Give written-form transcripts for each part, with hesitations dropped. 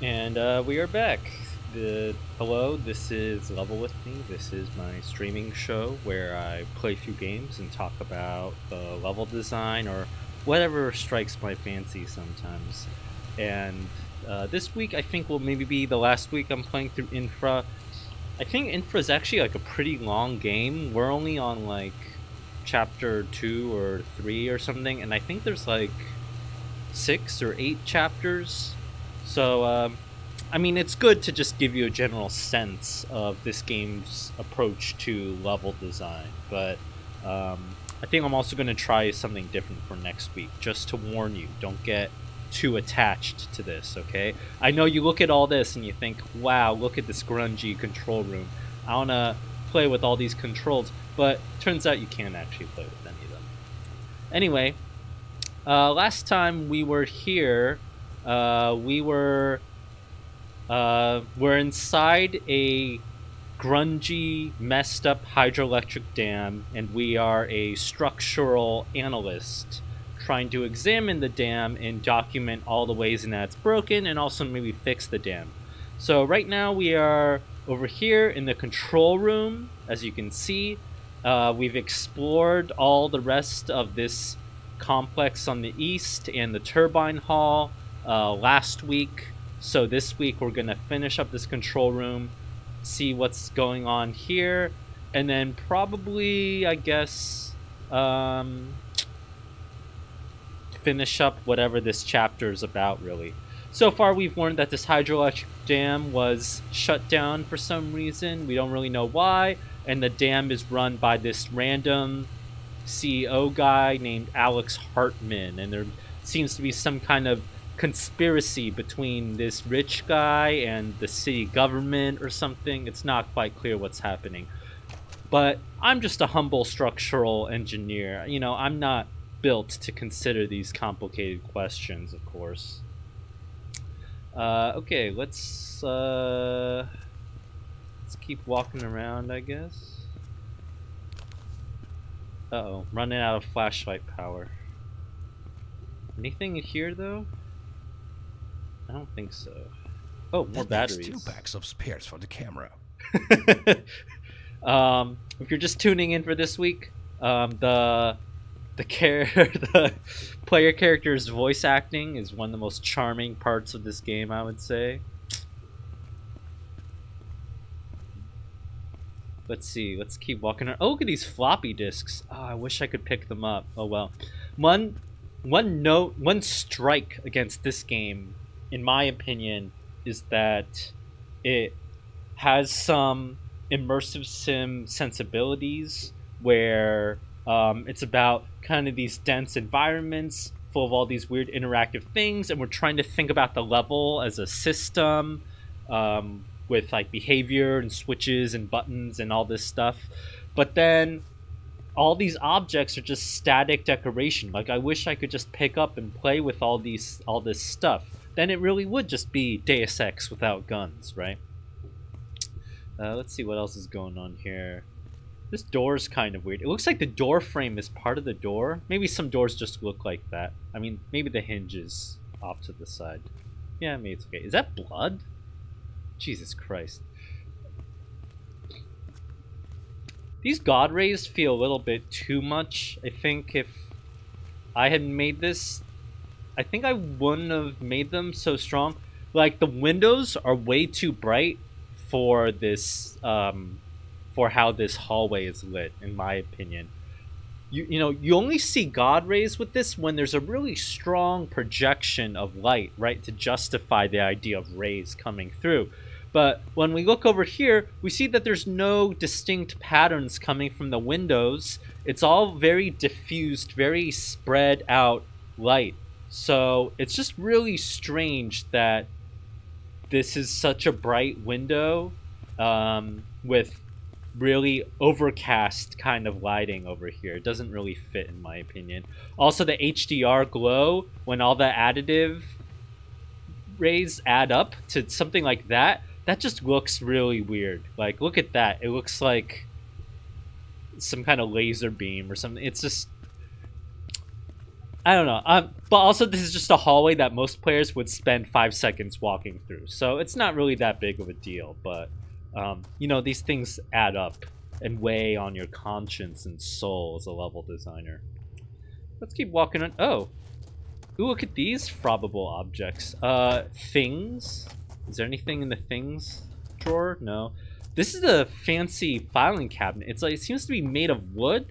And we are back. Hello, this is Level With Me. This is my streaming show where I play a few games and talk about the level design or whatever strikes my fancy sometimes. And this week, I think will maybe be the last week I'm playing through Infra. I think Infra is actually like a pretty long game. We're only on like chapter 2 or 3 or something, and I think there's like 6 or 8 chapters. So, I mean, it's good to just give you a general sense of this game's approach to level design, but I think I'm also going to try something different for next week, just to warn you. Don't get too attached to this, okay? I know you look at all this and you think, wow, look at this grungy control room. I want to play with all these controls, but turns out you can't actually play with any of them. Anyway, last time we were here, we're inside a grungy, messed up hydroelectric dam, and we are a structural analyst trying to examine the dam and document all the ways in that it's broken and also maybe fix the dam. So right now we are over here in the control room. As you can see, we've explored all the rest of this complex on the east and the turbine hall last week. So this week we're going to finish up this control room, see what's going on here, and then probably, I guess, finish up whatever this chapter is about, really. So far, we've learned that this hydroelectric dam was shut down for some reason. We don't really know why, and the dam is run by this random CEO guy named Alex Hartman, and there seems to be some kind of conspiracy between this rich guy and the city government or something. It's not quite clear what's happening. But I'm just a humble structural engineer. You know, I'm not built to consider these complicated questions, of course. Okay, let's keep walking around, I guess. Uh-oh, running out of flashlight power. Anything in here, though? I don't think so. Oh, more That makes batteries. 2 packs of spares for the camera. If you're just tuning in for this week, the player character's voice acting is one of the most charming parts of this game, I would say. Let's see. Let's keep walking around. Oh, look at these floppy disks. Oh, I wish I could pick them up. Oh well. One strike against this game, in my opinion, is that it has some immersive sim sensibilities where it's about kind of these dense environments full of all these weird interactive things, and we're trying to think about the level as a system, with like behavior and switches and buttons and all this stuff. But then all these objects are just static decoration. Like, I wish I could just pick up and play with all this stuff. Then it really would just be Deus Ex without guns, right? Let's see what else is going on here. This door's kind of weird. It looks like the door frame is part of the door. Maybe some doors just look like that. I mean, maybe the hinge is off to the side. Yeah, maybe it's okay. Is that blood? Jesus Christ. These god rays feel a little bit too much. I think if I had made this, I think I wouldn't have made them so strong. Like, the windows are way too bright for this, for how this hallway is lit, in my opinion. You only see god rays with this when there's a really strong projection of light, right, to justify the idea of rays coming through. But when we look over here, we see that there's no distinct patterns coming from the windows. It's all very diffused, very spread out light. So it's just really strange that this is such a bright window, with really overcast kind of lighting over here. It doesn't really fit, in my opinion. Also, the HDR glow, when all the additive rays add up to something like that, that just looks really weird. Like, look at that. It looks like some kind of laser beam or something. It's just, I don't know. But also, this is just a hallway that most players would spend 5 seconds walking through, so it's not really that big of a deal. But you know, these things add up and weigh on your conscience and soul as a level designer. Let's keep walking on. Oh, ooh, look at these probable objects. Things. Is there anything in the things drawer? No. This is a fancy filing cabinet. It's like, it seems to be made of wood.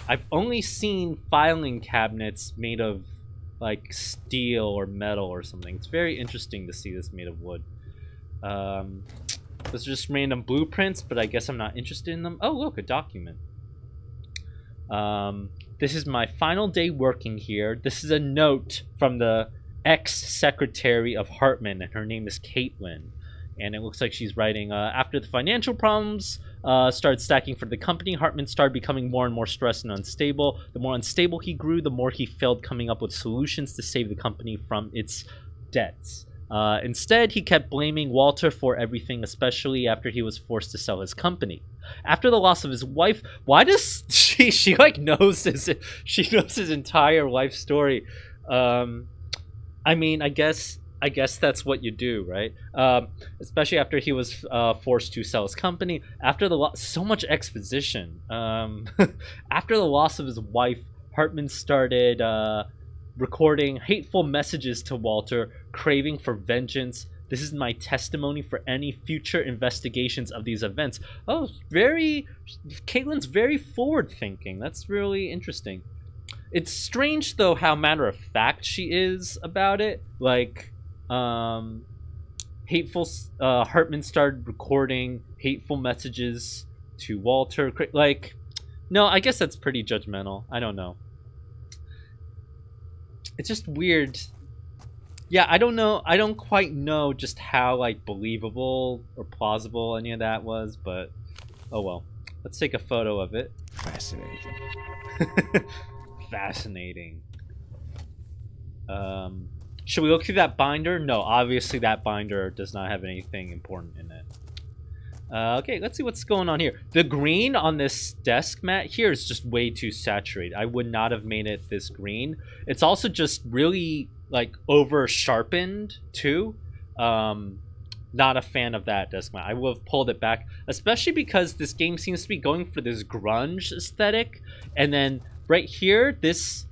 I've only seen filing cabinets made of like steel or metal or something. It's very interesting to see this made of wood. Those are just random blueprints, but I guess I'm not interested in them. Oh, look, a document. This is my final day working here. This is a note from the ex-secretary of Hartman, and her name is Caitlin. And it looks like she's writing, after the financial problems started stacking for the company, Hartman started becoming more and more stressed and unstable. The more unstable he grew, the more he failed coming up with solutions to save the company from its debts. Instead, he kept blaming Walter for everything, especially after he was forced to sell his company. After the loss of his wife, why does she like knows his entire life story? I mean, I guess that's what you do, right? Especially after he was forced to sell his company. After the so much exposition. After the loss of his wife, Hartman started recording hateful messages to Walter, craving for vengeance. This is my testimony for any future investigations of these events. Oh, Caitlin's very forward thinking. That's really interesting. It's strange though how matter of fact she is about it. Like, Hartman started recording hateful messages to Walter. Like, no, I guess that's pretty judgmental. I don't know. It's just weird. Yeah, I don't know. I don't quite know just how like believable or plausible any of that was, but oh well. Let's take a photo of it. Fascinating. Fascinating. Should we look through that binder? No, obviously that binder does not have anything important in it. Okay, let's see what's going on here. The green on this desk mat here is just way too saturated. I would not have made it this green. It's also just really like over sharpened too. Not a fan of that desk mat. I would have pulled it back, especially because this game seems to be going for this grunge aesthetic. And then right here, this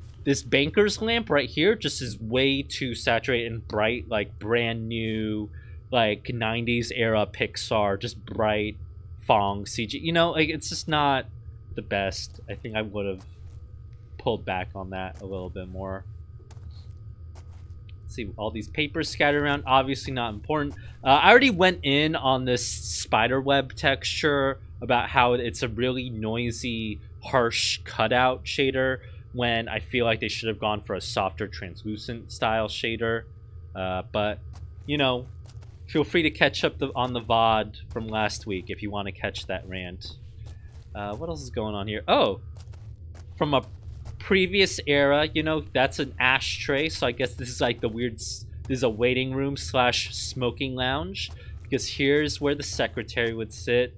banker's lamp right here just is way too saturated and bright, like brand new, like 90s era Pixar, just bright Fong CG. You know, like it's just not the best. I think I would have pulled back on that a little bit more. Let's see, all these papers scattered around, obviously not important. I already went in on this spiderweb texture about how it's a really noisy, harsh cutout shader, when I feel like they should have gone for a softer, translucent style shader. But, you know, feel free to catch up on the VOD from last week if you want to catch that rant. What else is going on here? Oh, from a previous era, you know, that's an ashtray. So I guess this is like the weird, this is a waiting room / smoking lounge. Because here's where the secretary would sit.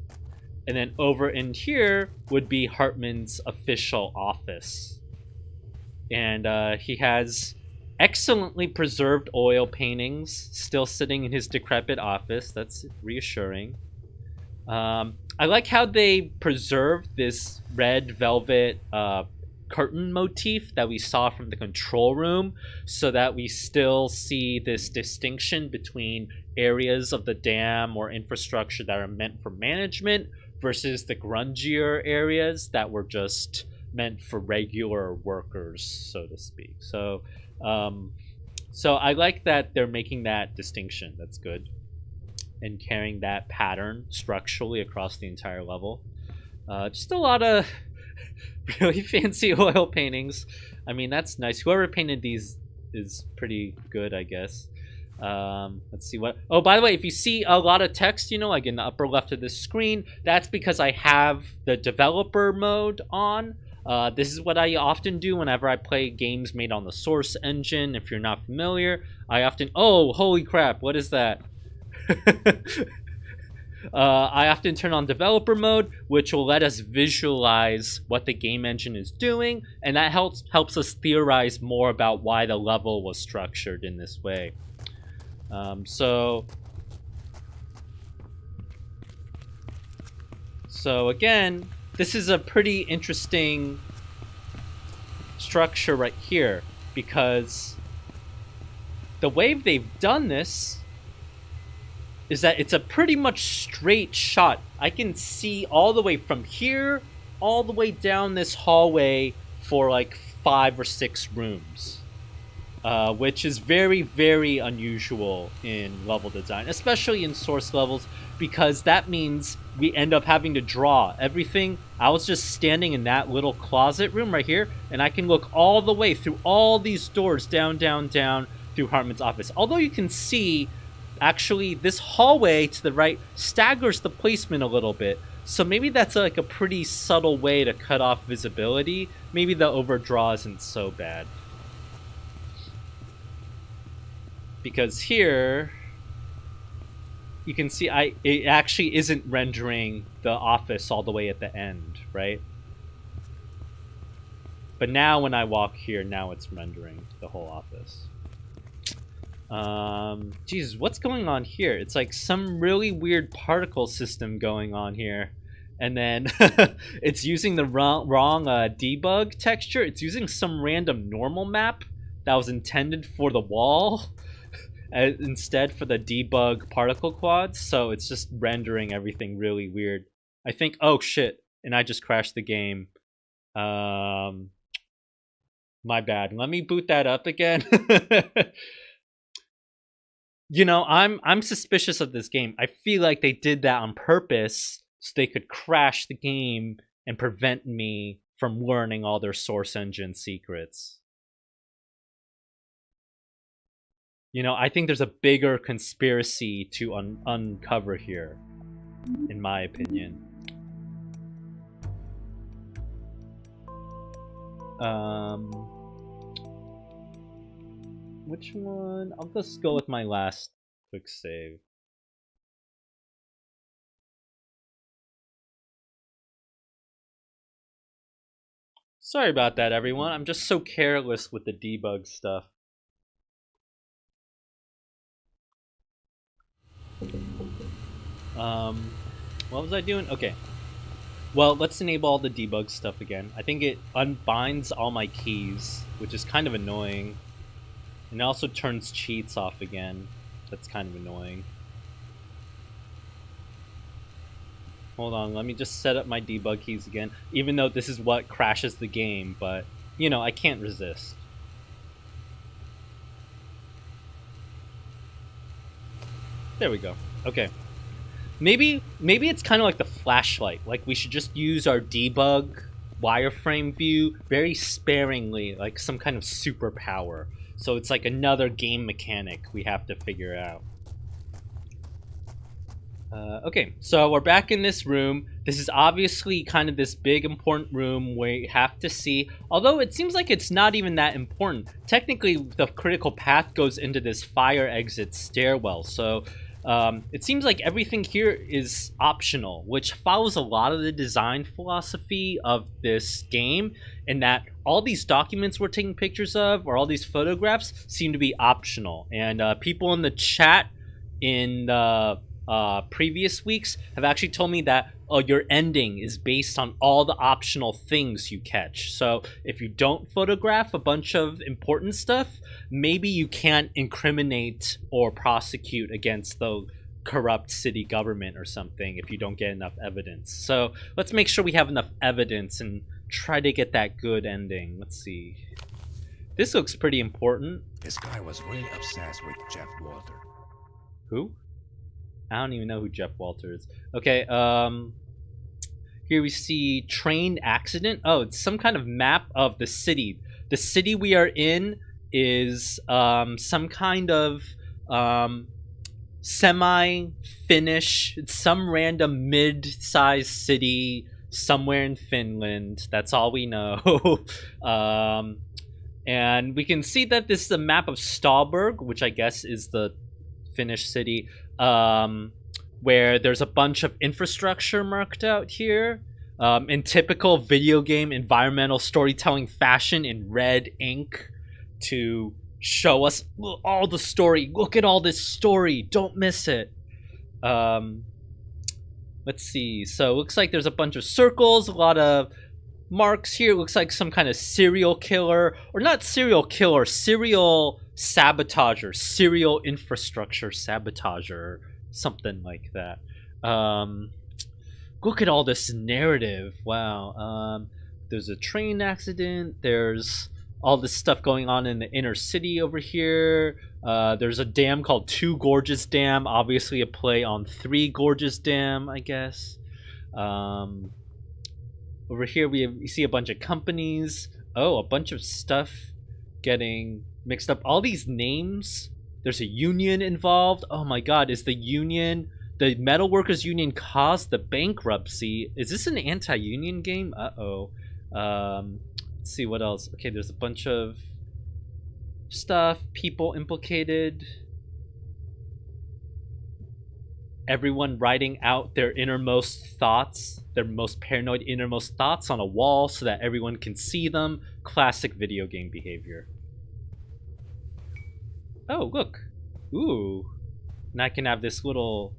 And then over in here would be Hartman's official office. And he has excellently preserved oil paintings still sitting in his decrepit office. That's reassuring. I like how they preserved this red velvet curtain motif that we saw from the control room, so that we still see this distinction between areas of the dam or infrastructure that are meant for management versus the grungier areas that were just meant for regular workers, so to speak. So I like that they're making that distinction. That's good. And carrying that pattern structurally across the entire level. Just a lot of really fancy oil paintings. I mean, that's nice. Whoever painted these is pretty good, I guess. Let's see what... Oh, by the way, if you see a lot of text, you know, like in the upper left of the screen, that's because I have the developer mode on. This is what I often do whenever I play games made on the Source engine. If you're not familiar, I often... Oh, holy crap, what is that? I often turn on developer mode, which will let us visualize what the game engine is doing, and that helps us theorize more about why the level was structured in this way. So again, this is a pretty interesting structure right here, because the way they've done this is that it's a pretty much straight shot. I can see all the way from here all the way down this hallway for like 5 or 6 rooms, which is very, very unusual in level design, especially in source levels, because that means we end up having to draw everything. I was just standing in that little closet room right here, and I can look all the way through all these doors down through Hartman's office. Although you can see, actually, this hallway to the right staggers the placement a little bit. So maybe that's like a pretty subtle way to cut off visibility. Maybe the overdraw isn't so bad. Because here, you can see it actually isn't rendering the office all the way at the end, right? But now when I walk here, now it's rendering the whole office. Jesus, what's going on here? It's like some really weird particle system going on here. And then it's using the wrong debug texture. It's using some random normal map that was intended for the wall instead for the debug particle quads. So it's just rendering everything really weird. I think, oh shit, and I just crashed the game. My bad. Let me boot that up again. You know, I'm suspicious of this game. I feel like they did that on purpose so they could crash the game and prevent me from learning all their source engine secrets. You know, I think there's a bigger conspiracy to uncover here, in my opinion. Which one? I'll just go with my last quick save. Sorry about that, everyone. I'm just so careless with the debug stuff. What was I doing? Okay. Well, let's enable all the debug stuff again. I think it unbinds all my keys, which is kind of annoying. And it also turns cheats off again. That's kind of annoying. Hold on, let me just set up my debug keys again. Even though this is what crashes the game, but, you know, I can't resist. There we go. Okay. Maybe it's kind of like the flashlight. Like, we should just use our debug wireframe view very sparingly, like some kind of superpower. So it's like another game mechanic we have to figure out. Okay, so we're back in this room. This is obviously kind of this big important room where you have to see, although it seems like it's not even that important. Technically, the critical path goes into this fire exit stairwell, so it seems like everything here is optional, which follows a lot of the design philosophy of this game, in that all these documents we're taking pictures of, or all these photographs, seem to be optional. And people in the chat in the previous weeks have actually told me that your ending is based on all the optional things you catch. So if you don't photograph a bunch of important stuff, maybe you can't incriminate or prosecute against the corrupt city government or something if you don't get enough evidence. So let's make sure we have enough evidence and try to get that good ending. Let's see. This looks pretty important. This guy was really obsessed with Jeff Walter. Who? I don't even know who Jeff Walter is. Okay, here we see train accident. Oh, it's some kind of map of the city. The city we are in is some kind of semi-Finnish, it's some random mid-sized city somewhere in Finland. That's all we know. And we can see that this is a map of Stallberg, which I guess is the Finnish city. where there's a bunch of infrastructure marked out here in typical video game environmental storytelling fashion in red ink to show us all the story. Look at all this story. Don't miss it. Let's see. So it looks like there's a bunch of circles, a lot of marks here. It looks like some kind of serial killer, or not serial killer, serial sabotager, serial infrastructure sabotager, something like that. Look at all this narrative. Wow. There's a train accident. There's all this stuff going on in the inner city over here. There's a dam called Two Gorges Dam, obviously a play on Three Gorges Dam, I guess. Over here we see a bunch of companies. Oh, a bunch of stuff getting mixed up. All these names. There's a union involved. Oh my god, is the union, the metal workers union, caused the bankruptcy? Is this an anti-union game? Uh-oh. Let's see what else. Okay, there's a bunch of stuff, people implicated, everyone writing out their innermost thoughts, their most paranoid innermost thoughts on a wall so that everyone can see them. Classic video game behavior. Oh, look. Ooh. And I can have this little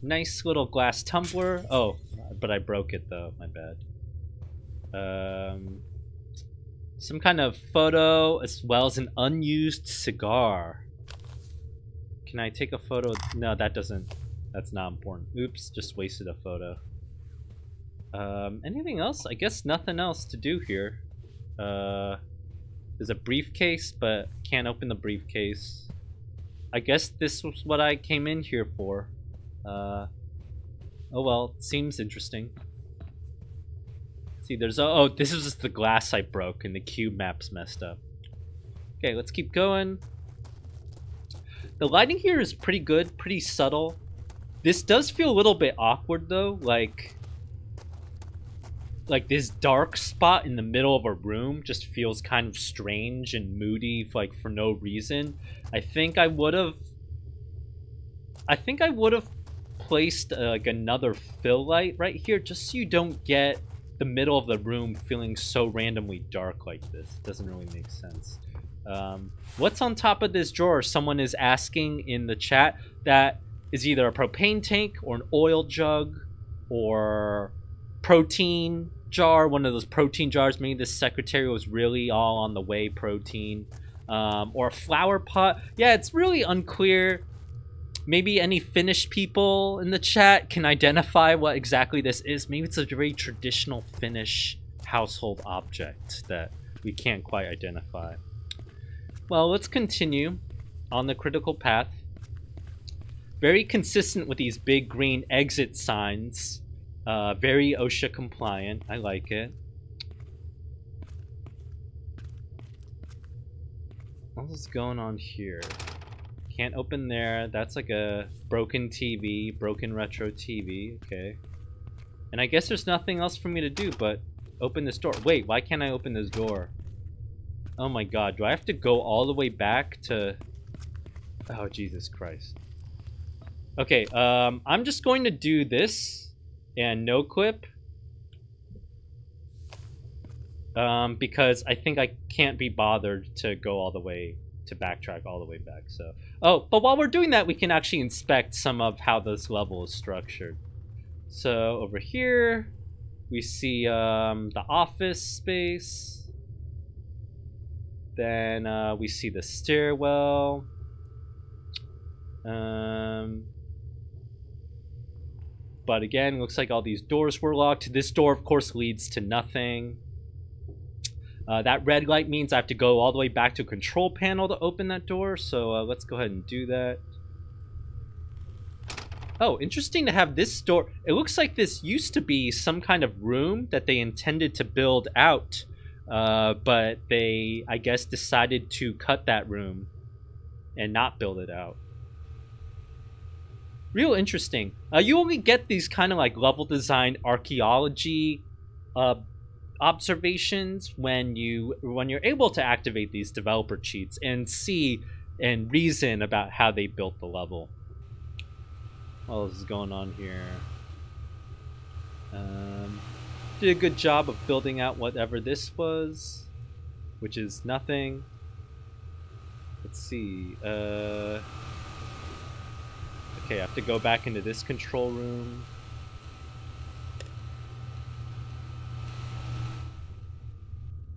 nice little glass tumbler. Oh, but I broke it though. My bad. Some kind of photo as well as an unused cigar. Can I take a photo? No, that doesn't. That's not important. Oops, just wasted a photo. Anything else? I guess nothing else to do here. There's a briefcase, but can't open the briefcase. I guess this was what I came in here for. Oh well, seems interesting. See, there's oh, this is just the glass I broke and the cube map's messed up. Okay, let's keep going. The lighting here is pretty good, pretty subtle. This does feel a little bit awkward though, like this dark spot in the middle of a room just feels kind of strange and moody, like for no reason. I think I would have placed like another fill light right here, just so you don't get the middle of the room feeling so randomly dark like this. It doesn't really make sense. What's on top of this drawer? Someone is asking in the chat. That is either a propane tank or an oil jug or protein jar, one of those protein jars. Maybe this secretary was really all on the whey protein, or a flower pot. Yeah, it's really unclear. Maybe any Finnish people in the chat can identify what exactly this is. Maybe it's a very traditional Finnish household object that we can't quite identify. Well, let's continue on the critical path. Very consistent with these big green exit signs. Very OSHA compliant. I like it. What's going on here? Can't open there. That's like a broken TV, broken retro TV. Okay. And I guess there's nothing else for me to do but open this door. Wait, why can't I open this door? Oh my god, do I have to go all the way back to... Oh, Jesus Christ. Okay, I'm just going to do this and no clip. Because I think I can't be bothered to go all the way, to backtrack all the way back, so... Oh, but while we're doing that, we can actually inspect some of how this level is structured. So, over here, we see the office space. Then we see the stairwell. But again, looks like all these doors were locked. This door, of course, leads to nothing. That red light means I have to go all the way back to a control panel to open that door. So let's go ahead and do that. Oh, interesting to have this door. It looks like this used to be some kind of room that they intended to build out. But they, I guess, decided to cut that room and not build it out. Real interesting. You only get these kind of like level design archaeology observations when you're able to activate these developer cheats and see and reason about how they built the level. What else is going on here? Did a good job of building out whatever this was, which is nothing. Let's see. Okay, I have to go back into this control room.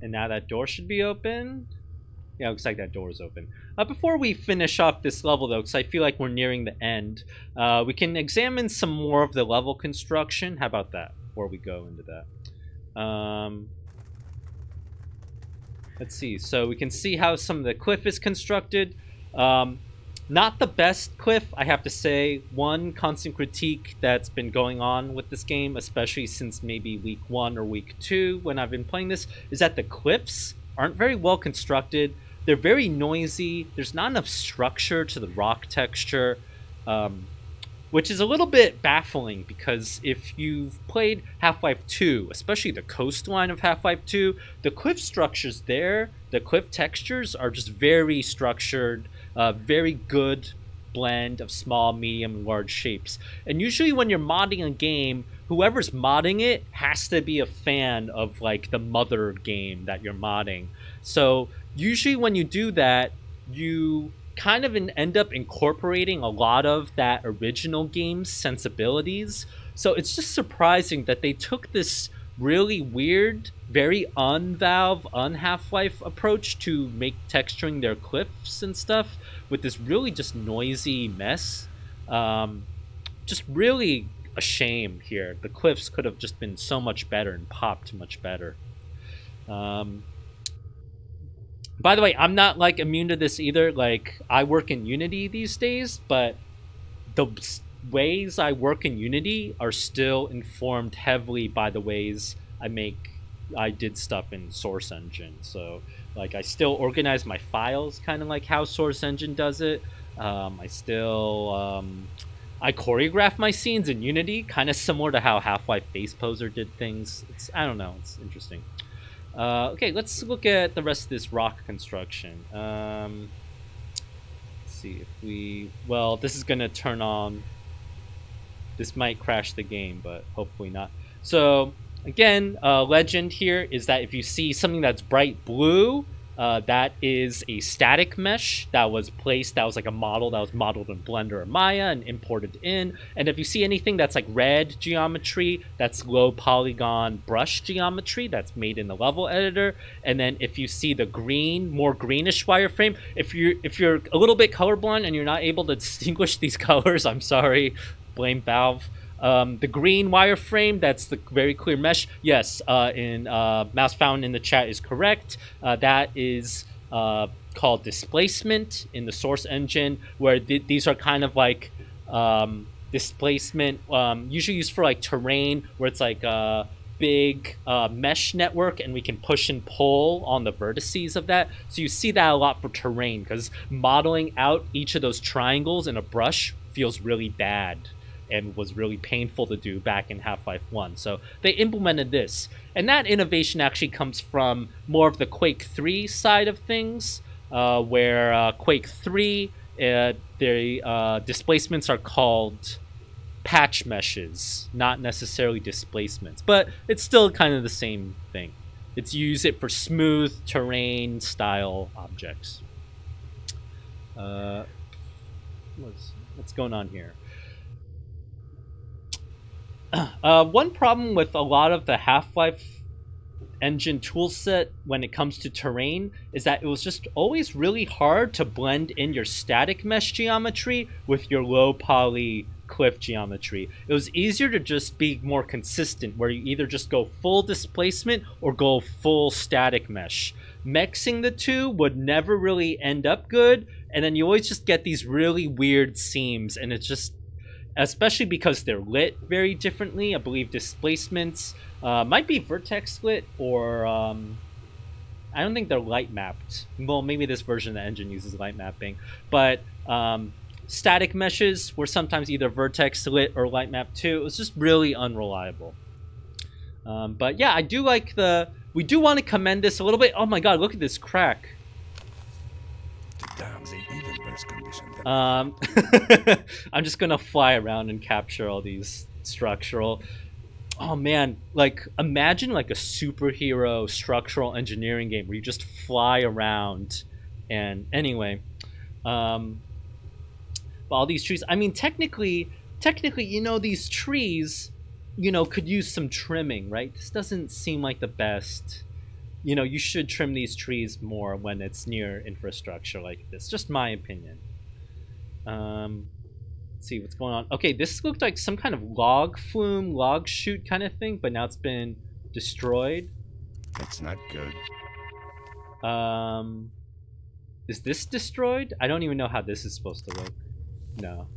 And now that door should be open. Yeah, looks like that door is open. Before we finish off this level, though, because I feel like we're nearing the end, we can examine some more of the level construction. How about that, before we go into that? Let's see. So we can see how some of the cliff is constructed. Not the best cliff, I have to say. One constant critique that's been going on with this game, especially since maybe week 1 or week 2 when I've been playing this, is that the cliffs aren't very well constructed. They're very noisy. There's not enough structure to the rock texture, which is a little bit baffling because if you've played Half-Life 2, especially the coastline of Half-Life 2, the cliff structures there, the cliff textures are just very structured, very good blend of small, medium, and large shapes. And usually when you're modding a game, whoever's modding it has to be a fan of like the mother game that you're modding. So usually when you do that, you kind of end up incorporating a lot of that original game's sensibilities. So it's just surprising that they took this really weird, very un-Valve, un-Half-Life approach to make texturing their cliffs and stuff with this really just noisy mess. Just really a shame here. The cliffs could have just been so much better and popped much better. By the way, I'm not like immune to this either. Like, I work in Unity these days, but the ways I work in Unity are still informed heavily by the ways I did stuff in Source Engine. So like I still organize my files kind of like how Source Engine does it. I choreograph my scenes in Unity, kind of similar to how Half-Life Face Poser did things. I don't know, it's interesting. Okay, let's look at the rest of this rock construction. Let's see if we... Well, this is going to turn on... This might crash the game, but hopefully not. So, again, legend here is that if you see something that's bright blue, that is a static mesh that was placed, that was like a model that was modeled in Blender or Maya and imported in. And if you see anything that's like red geometry, that's low polygon brush geometry that's made in the level editor. And then if you see the green, more greenish wireframe, if you're a little bit colorblind and you're not able to distinguish these colors, I'm sorry, blame Valve. The green wireframe, that's the very clear mesh. Yes, in Mouse Fountain in the chat is correct. That is called displacement in the Source Engine, where these are kind of like displacement, usually used for like terrain, where it's like a big mesh network and we can push and pull on the vertices of that. So you see that a lot for terrain, because modeling out each of those triangles in a brush feels really bad and was really painful to do back in Half-Life 1. So they implemented this. And that innovation actually comes from more of the Quake 3 side of things, where Quake 3, the displacements are called patch meshes, not necessarily displacements. But it's still kind of the same thing. It's use it for smooth terrain style objects. What's going on here? One problem with a lot of the Half-Life engine toolset when it comes to terrain is that it was just always really hard to blend in your static mesh geometry with your low poly cliff geometry. It was easier to just be more consistent, where you either just go full displacement or go full static mesh. Mixing the two would never really end up good, and then you always just get these really weird seams, and it's just, especially because they're lit very differently. I believe displacements might be vertex lit, or I don't think they're light mapped. Well, maybe this version of the engine uses light mapping, but static meshes were sometimes either vertex lit or light mapped too. It was just really unreliable. But yeah, I do like we do want to commend this a little bit. Oh my god, look at this crack. Damn, they even worse condition than Um, I'm just gonna fly around and capture all these structural. Oh man, like imagine like a superhero structural engineering game where you just fly around. And anyway, um, all these trees. I mean, technically, these trees, could use some trimming, right? This doesn't seem like the best. You should trim these trees more when it's near infrastructure like this. Just my opinion. Let's see what's going on. Okay, this looked like some kind of log flume, log chute kind of thing, but now it's been destroyed. That's not good. Um, is this destroyed? I don't even know how this is supposed to look. No.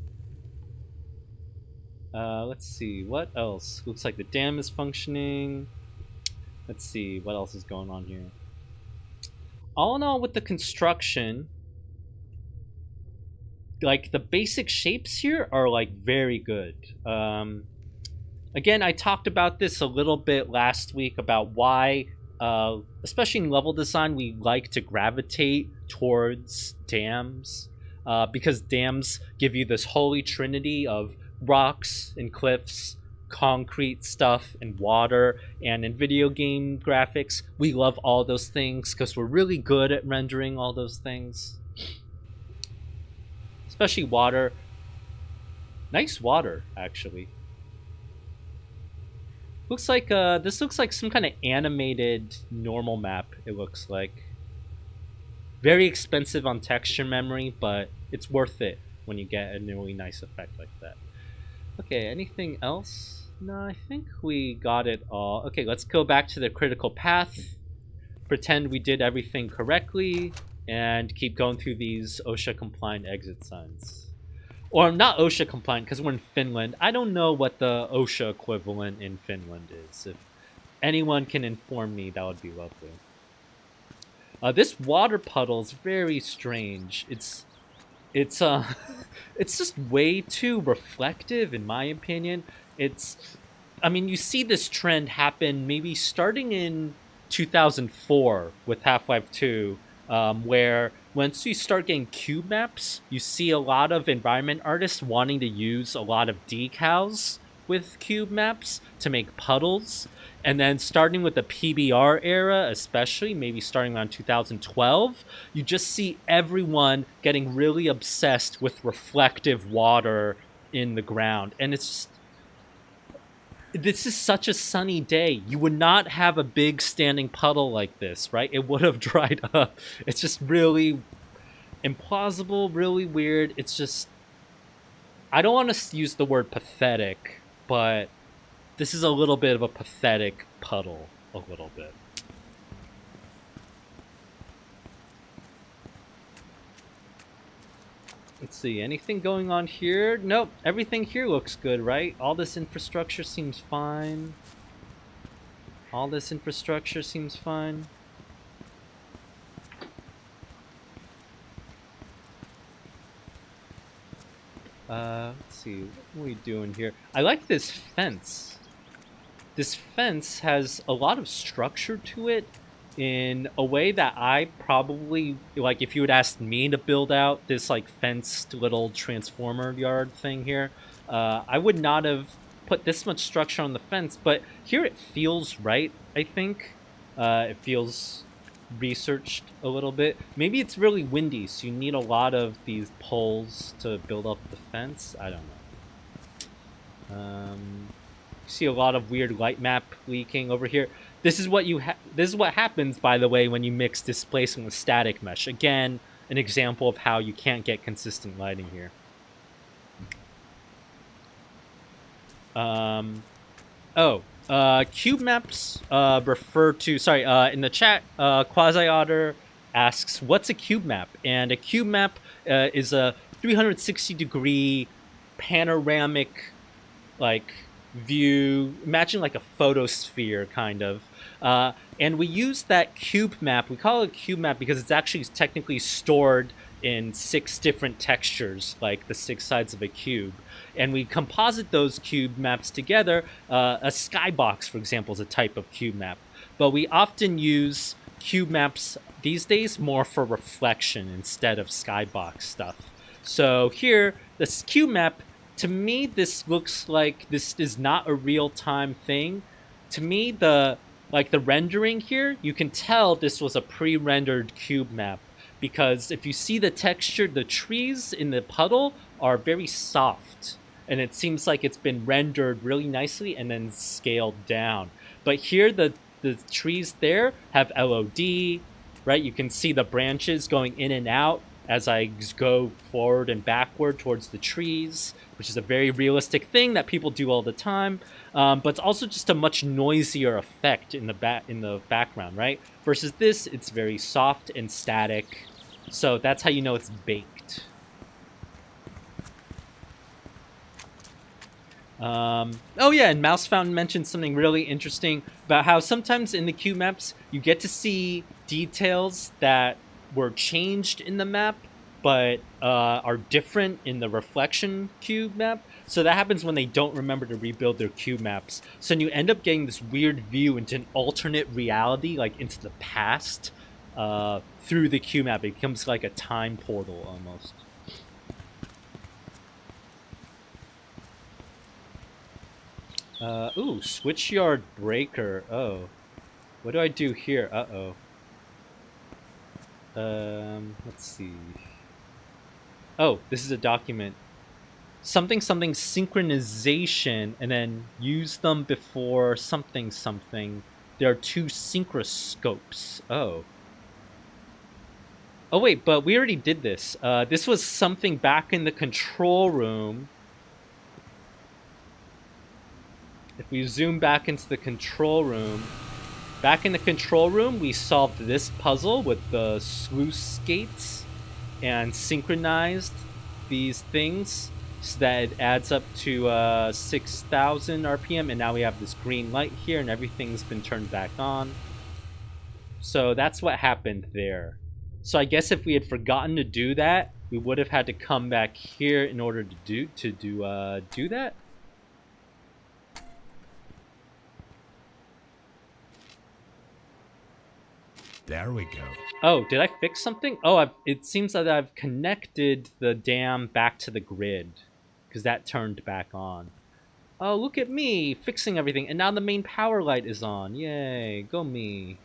Let's see. What else? Looks like the dam is functioning. Let's see. What else is going on here? All in all, with the construction, like the basic shapes here are like very good. Again, I talked about this a little bit last week about why, especially in level design, we like to gravitate towards dams, because dams give you this holy trinity of rocks and cliffs, concrete stuff, and water. And in video game graphics, we love all those things because we're really good at rendering all those things. Especially water. Nice water, actually. Looks like this looks like some kind of animated normal map. It looks like very expensive on texture memory, but it's worth it when you get a really nice effect like that. Okay, anything else? No, I think we got it all. Okay, let's go back to the critical path. Pretend we did everything correctly, and keep going through these OSHA compliant exit signs. Or not OSHA compliant because we're in Finland. I don't know what the OSHA equivalent in Finland is. If anyone can inform me, that would be lovely. This water puddle is very strange. It's it's just way too reflective in my opinion. I mean, you see this trend happen maybe starting in 2004 with Half-Life 2, where once you start getting cube maps, you see a lot of environment artists wanting to use a lot of decals with cube maps to make puddles. And then starting with the PBR era, especially, maybe starting around 2012, you just see everyone getting really obsessed with reflective water in the ground. And this is such a sunny day. You would not have a big standing puddle like this, right? It would have dried up. It's just really implausible, really weird. It's just, I don't want to use the word pathetic, but this is a little bit of a pathetic puddle, a little bit. Let's see, anything going on here? Nope, everything here looks good, right? All this infrastructure seems fine. All this infrastructure seems fine. Let's see, what are we doing here? I like this fence. This fence has a lot of structure to it in a way that I probably, like, if you had asked me to build out this like fenced little transformer yard thing here, I would not have put this much structure on the fence, but here it feels right. I think it feels researched a little bit. Maybe it's really windy, so you need a lot of these poles to build up the fence. I don't know. You see a lot of weird light map leaking over here. This is what this is what happens, by the way, when you mix displacement with static mesh. Again, an example of how you can't get consistent lighting here. Cube maps refer to, sorry, in the chat, Quasi Otter asks, what's a cube map? And a cube map is a 360-degree panoramic, like, view. Imagine like a photosphere, kind of. And we use that cube map. We call it a cube map because it's actually technically stored in 6 different textures, like the 6 sides of a cube. And we composite those cube maps together. A skybox, for example, is a type of cube map. But we often use cube maps these days more for reflection instead of skybox stuff. So here, this cube map, to me, this looks like this is not a real-time thing. To me, the rendering here, you can tell this was a pre-rendered cube map because if you see the texture, the trees in the puddle are very soft, and it seems like it's been rendered really nicely and then scaled down. But here, the trees there have LOD, right? You can see the branches going in and out as I go forward and backward towards the trees, which is a very realistic thing that people do all the time. But it's also just a much noisier effect in the background, right? Versus this, it's very soft and static. So that's how you know it's baked. Oh yeah, and Mouse Fountain mentioned something really interesting about how sometimes in the cube maps you get to see details that were changed in the map but are different in the reflection cube map. So that happens when they don't remember to rebuild their cube maps. So you end up getting this weird view into an alternate reality, like into the past, through the cube map. It becomes like a time portal almost. Ooh, switchyard breaker. Oh. What do I do here? Uh-oh. Let's see. Oh, this is a document. Something synchronization, and then use them before something. There are 2 synchroscopes. Oh. Oh wait, but we already did this. This was something back in the control room. If we zoom back into the control room, back in the control room, we solved this puzzle with the sluice gates and synchronized these things so that it adds up to 6,000 RPM, and now we have this green light here and everything's been turned back on. So that's what happened there. So I guess if we had forgotten to do that, we would have had to come back here in order to do that. There we go. Oh, did I fix something? Oh, it seems that I've connected the dam back to the grid because that turned back on. Oh, look at me fixing everything. And now the main power light is on. Yay, go me.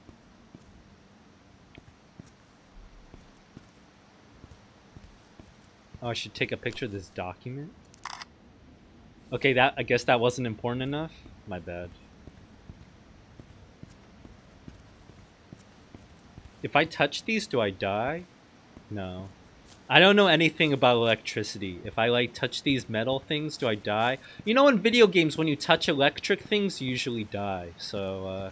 Oh, I should take a picture of this document. Okay, I guess that wasn't important enough. My bad. If I touch these, do I die? No. I don't know anything about electricity. If I, like, touch these metal things, do I die? You know, in video games, when you touch electric things, you usually die. So,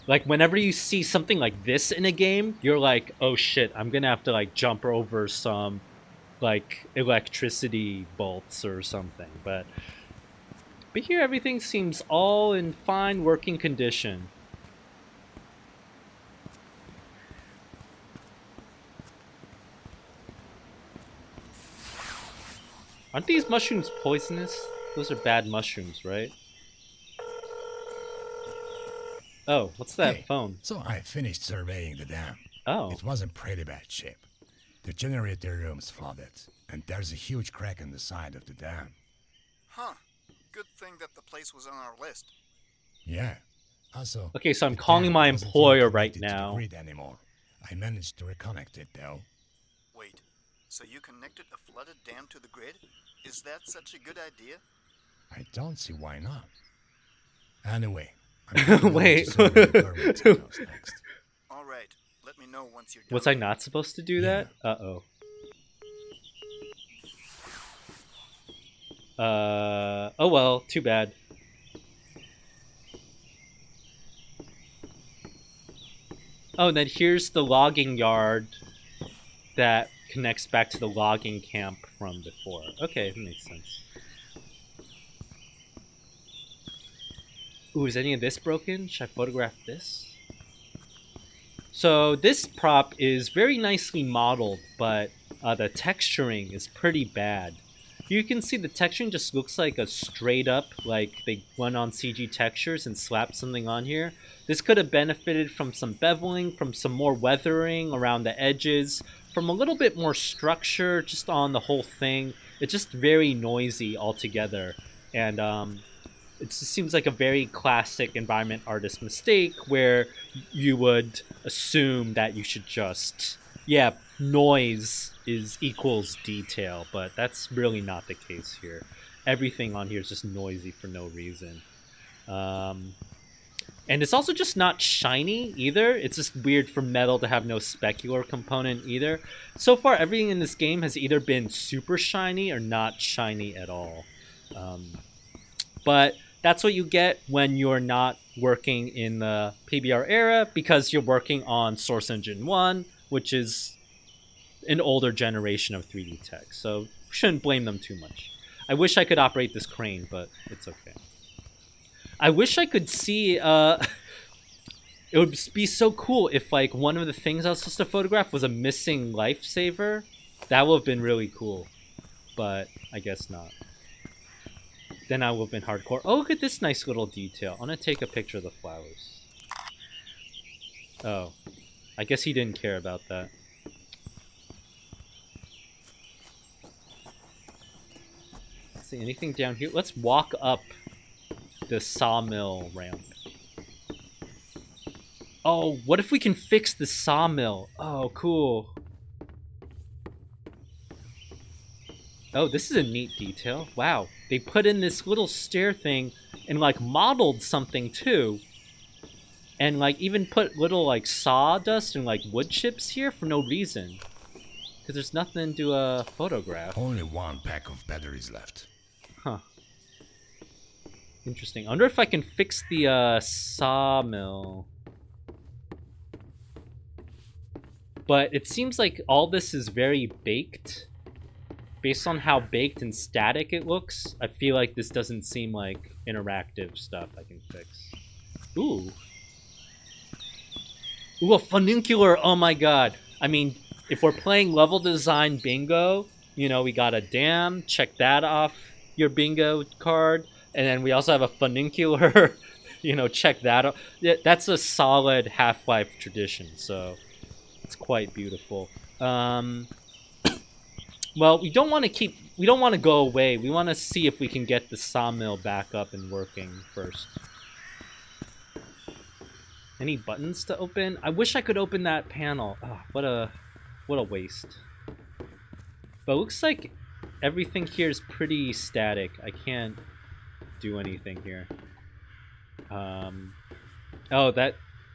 like, whenever you see something like this in a game, you're like, oh shit, I'm gonna have to, like, jump over some, like, electricity bolts or something. But here, everything seems all in fine working condition. Aren't these mushrooms poisonous? Those are bad mushrooms, right? Oh, what's that phone? So I finished surveying the dam. Oh. It was in pretty bad shape. The generator room's flooded, and there's a huge crack in the side of the dam. Huh. Good thing that the place was on our list. Yeah. Also, okay, so I'm calling my employer right now. To the grid anymore. I managed to reconnect it, though. Wait, so you connected a flooded dam to the grid? Is that such a good idea? I don't see why not. Anyway, I'm wait. to next. All right, let me know once you're done. Was I not supposed to do that? Uh-oh. Oh well, too bad. Oh, and then here's the logging yard that connects back to the logging camp from before. Okay, that makes sense. Ooh, is any of this broken? Should I photograph this? So this prop is very nicely modeled, but the texturing is pretty bad. You can see the texturing just looks like a straight up, like they went on CG textures and slapped something on here. This could have benefited from some beveling, from some more weathering around the edges, from a little bit more structure just on the whole thing. It's just very noisy altogether. And it just seems like a very classic environment artist mistake where you would assume that you should just, yeah, noise is equals detail, but that's really not the case here. Everything on here is just noisy for no reason. Um, and it's also just not shiny either. It's just weird for metal to have no specular component either. So far, everything in this game has either been super shiny or not shiny at all. But that's what you get when you're not working in the PBR era because you're working on Source Engine 1, which is an older generation of 3D tech. So shouldn't blame them too much. I wish I could operate this crane, but it's okay. I wish I could see it would be so cool if like one of the things I was supposed to photograph was a missing lifesaver. That would have been really cool. But I guess not. Then I would have been hardcore. Oh, look at this nice little detail. I'm gonna take a picture of the flowers. Oh. I guess he didn't care about that. See anything down here? Let's walk up the sawmill ramp. Oh, what if we can fix the sawmill? Oh, cool. Oh, this is a neat detail. Wow. They put in this little stair thing and like modeled something too. And like even put little like sawdust and like wood chips here for no reason. Because there's nothing to photograph. Only one pack of batteries left. Huh. Interesting. I wonder if I can fix the sawmill. But it seems like all this is very baked. Based on how baked and static it looks, I feel like this doesn't seem like interactive stuff I can fix. Ooh. Ooh, a funicular. Oh my god. I mean, if we're playing level design bingo, you know, we got a dam. Check that off your bingo card. And then we also have a funicular. You know, check that out. Yeah, that's a solid Half-Life tradition, so it's quite beautiful. Well, we don't want to go away. We want to see if we can get the sawmill back up and working first. Any buttons to open? I wish I could open that panel. Oh, what a waste. But it looks like everything here is pretty static. I can't do anything here. Oh,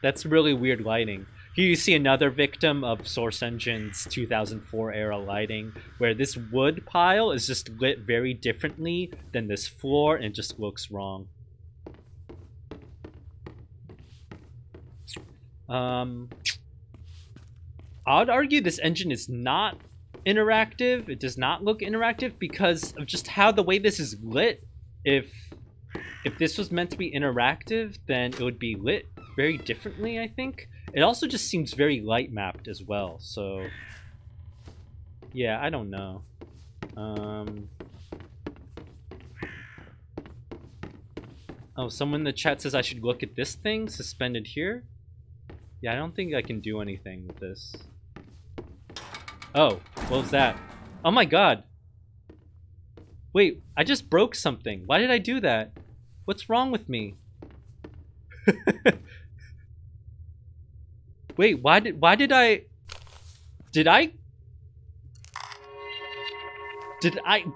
that's really weird lighting. Here you see another victim of Source Engine's 2004 era lighting, where this wood pile is just lit very differently than this floor, and it just looks wrong. I'd argue this engine is not interactive. It does not look interactive because of just how the way this is lit. If this was meant to be interactive, then it would be lit very differently, I think. It also just seems very light mapped as well, so yeah, I don't know. Oh, someone in the chat says I should look at this thing suspended here. Yeah, I don't think I can do anything with this. Oh, what was that? Oh my god. Wait, I just broke something. Why did I do that? What's wrong with me? Wait, why did I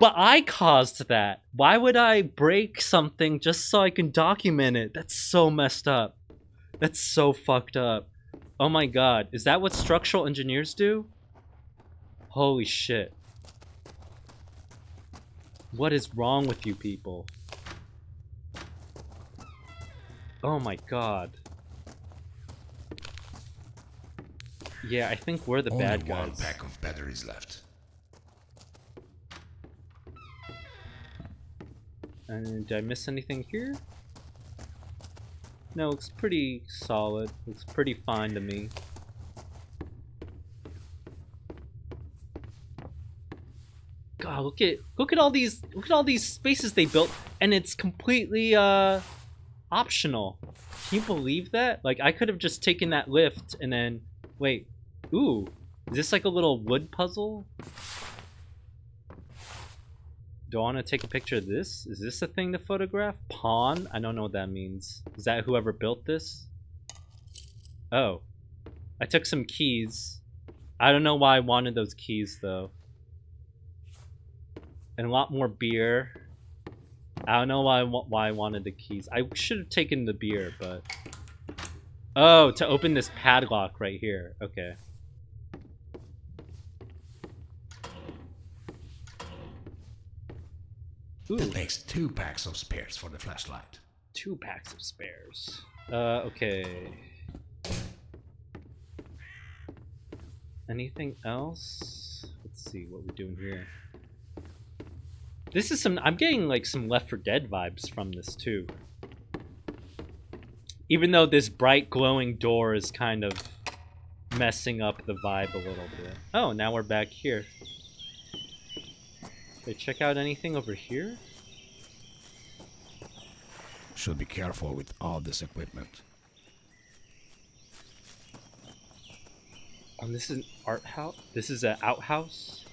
but I caused that. Why would I break something just so I can document it? That's so messed up. That's so fucked up. Oh my god, is that what structural engineers do? Holy shit. What is wrong with you people? Oh my god. Yeah, I think we're the bad guys. Only one pack of batteries left. And did I miss anything here? No, looks pretty solid. Looks pretty fine to me. God, Wow, look at all these spaces they built, and it's completely optional. Can you believe that? Like, I could have just taken that lift and then wait. Ooh, is this like a little wood puzzle? Do I want to take a picture of this? Is this a thing to photograph? Pawn? I don't know what that means. Is that whoever built this? Oh, I took some keys. I don't know why I wanted those keys though. And a lot more beer. I don't know why I wanted the keys. I should have taken the beer, but... Oh, to open this padlock right here. Okay. Ooh. That makes 2 packs of spares for the flashlight. 2 packs of spares. Okay. Anything else? Let's see what we're doing here. This is some... I'm getting like some Left 4 Dead vibes from this too. Even though this bright glowing door is kind of messing up the vibe a little bit. Oh, now we're back here. Okay, check out anything over here? Should be careful with all this equipment. Oh, this is an art house? This is an outhouse?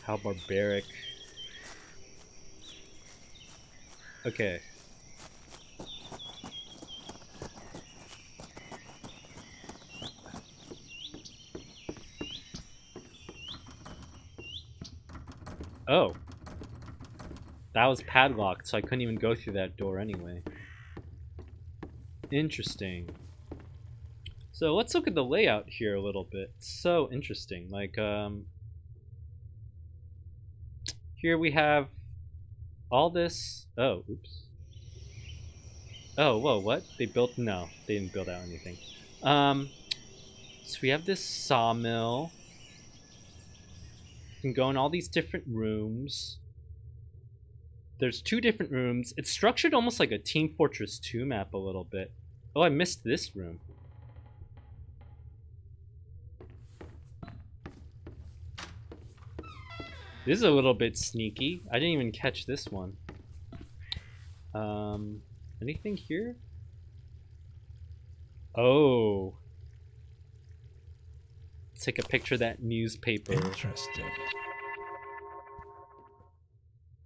How barbaric. Okay. Oh. That was padlocked, so I couldn't even go through that door anyway. Interesting. So let's look at the layout here a little bit. So interesting. Like, here we have all this. Oh, oops. Oh, whoa, what? They built? No, they didn't build out anything. So we have this sawmill. You can go in all these different rooms. There's 2 different rooms. It's structured almost like a Team Fortress 2 map a little bit. Oh, I missed this room. This is a little bit sneaky. I didn't even catch this one. Anything here? Oh. Let's take a picture of that newspaper. Interesting.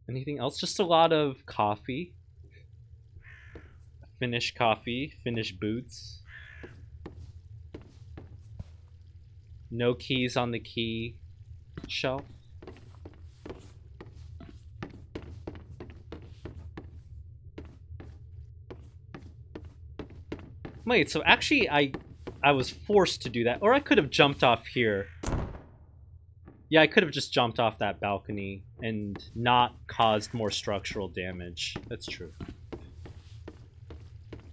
Anything else? Just a lot of coffee. Finnish coffee, Finnish boots. No keys on the key shelf. Wait, so actually I was forced to do that. Or I could have jumped off here. Yeah, I could have just jumped off that balcony and not caused more structural damage. That's true.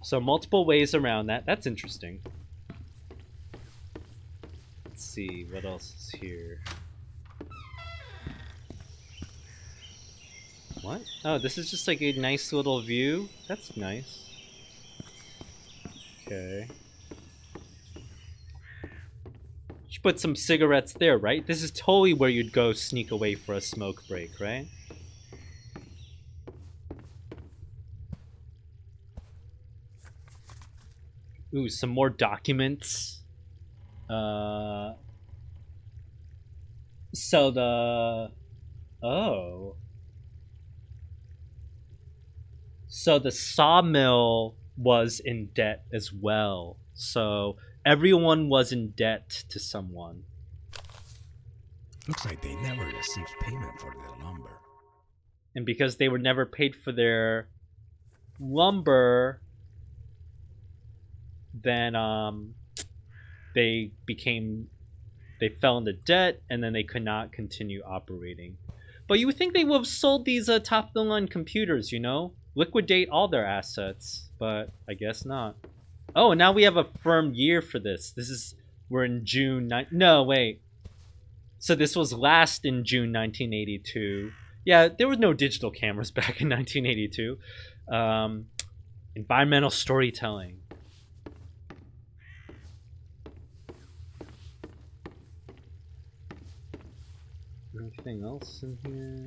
So multiple ways around that. That's interesting. Let's see, what else is here? What? Oh, this is just like a nice little view. That's nice. Okay. Should put some cigarettes there, right? This is totally where you'd go sneak away for a smoke break, right? Ooh, some more documents. So the... Oh. So the sawmill was in debt as well. So everyone was in debt to someone. Looks like they never received payment for their lumber. And because they were never paid for their lumber, then they fell into debt, and then they could not continue operating. But you would think they would have sold these top-of-the-line computers, you know? Liquidate all their assets, but I guess not. Oh, and now we have a firm year for this. We're in June, no, wait. So this was last in June 1982. Yeah, there was no digital cameras back in 1982. Environmental storytelling. Anything else in here?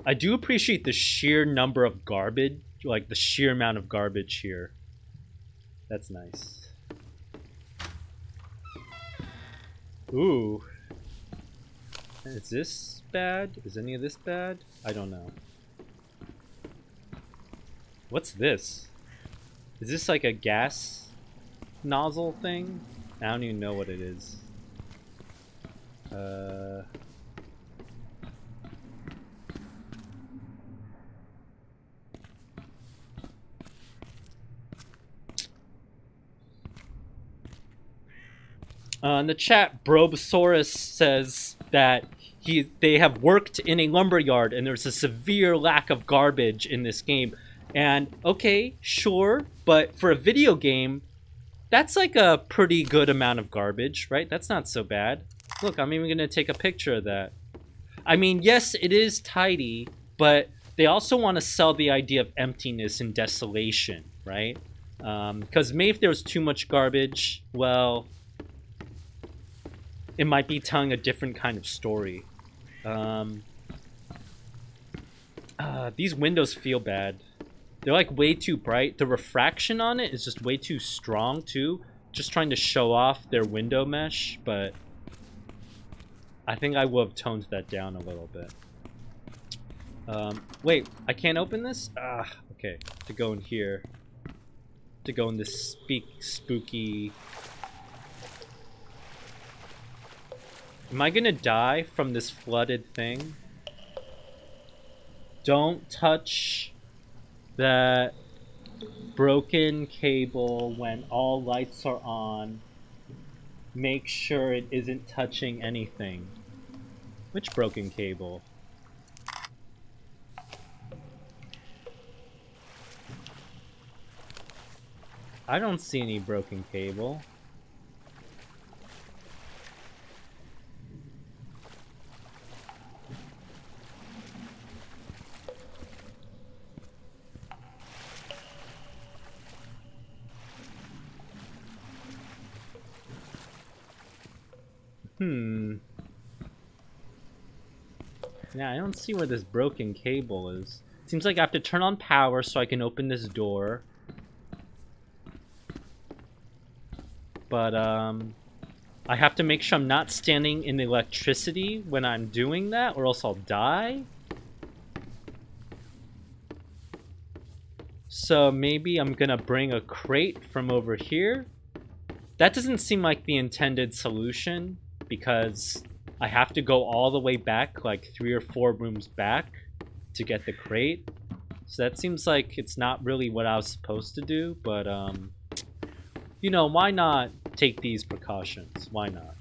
I do appreciate the sheer number of garbage, like the sheer amount of garbage here. That's nice. Ooh. Is this bad? Is any of this bad? I don't know. What's this? Is this like a gas nozzle thing? I don't even know what it is. In the chat, Brobosaurus says that they have worked in a lumberyard and there's a severe lack of garbage in this game. And okay, sure, but for a video game, that's like a pretty good amount of garbage, right? That's not so bad. Look, I'm even gonna take a picture of that. I mean, yes, it is tidy, but they also want to sell the idea of emptiness and desolation, right? Because maybe if there's too much garbage, well, it might be telling a different kind of story. These windows feel bad. They're like way too bright. The refraction on it is just way too strong too. Just trying to show off their window mesh, but I think I will have toned that down a little bit. Wait, I can't open this? Okay. To go in here. To go in this spooky... Am I gonna die from this flooded thing? Don't touch that broken cable when all lights are on. Make sure it isn't touching anything. Which broken cable? I don't see any broken cable. Yeah, I don't see where this broken cable is. Seems like I have to turn on power so I can open this door. But, I have to make sure I'm not standing in the electricity when I'm doing that, or else I'll die. So maybe I'm gonna bring a crate from over here. That doesn't seem like the intended solution, because I have to go all the way back, like 3 or 4 rooms back, to get the crate. So that seems like it's not really what I was supposed to do, but, you know, why not take these precautions? Why not?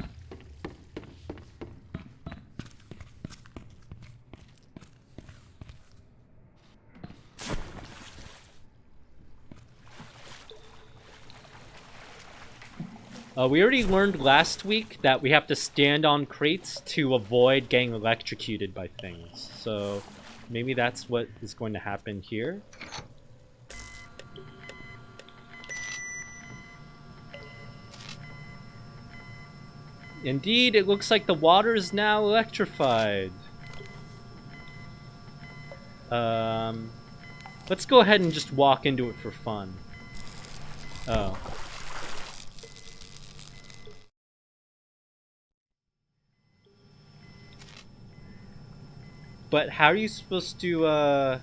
We already learned last week that we have to stand on crates to avoid getting electrocuted by things. So maybe that's what is going to happen here. Indeed, it looks like the water is now electrified. Let's go ahead and just walk into it for fun. Oh. But how are you supposed to,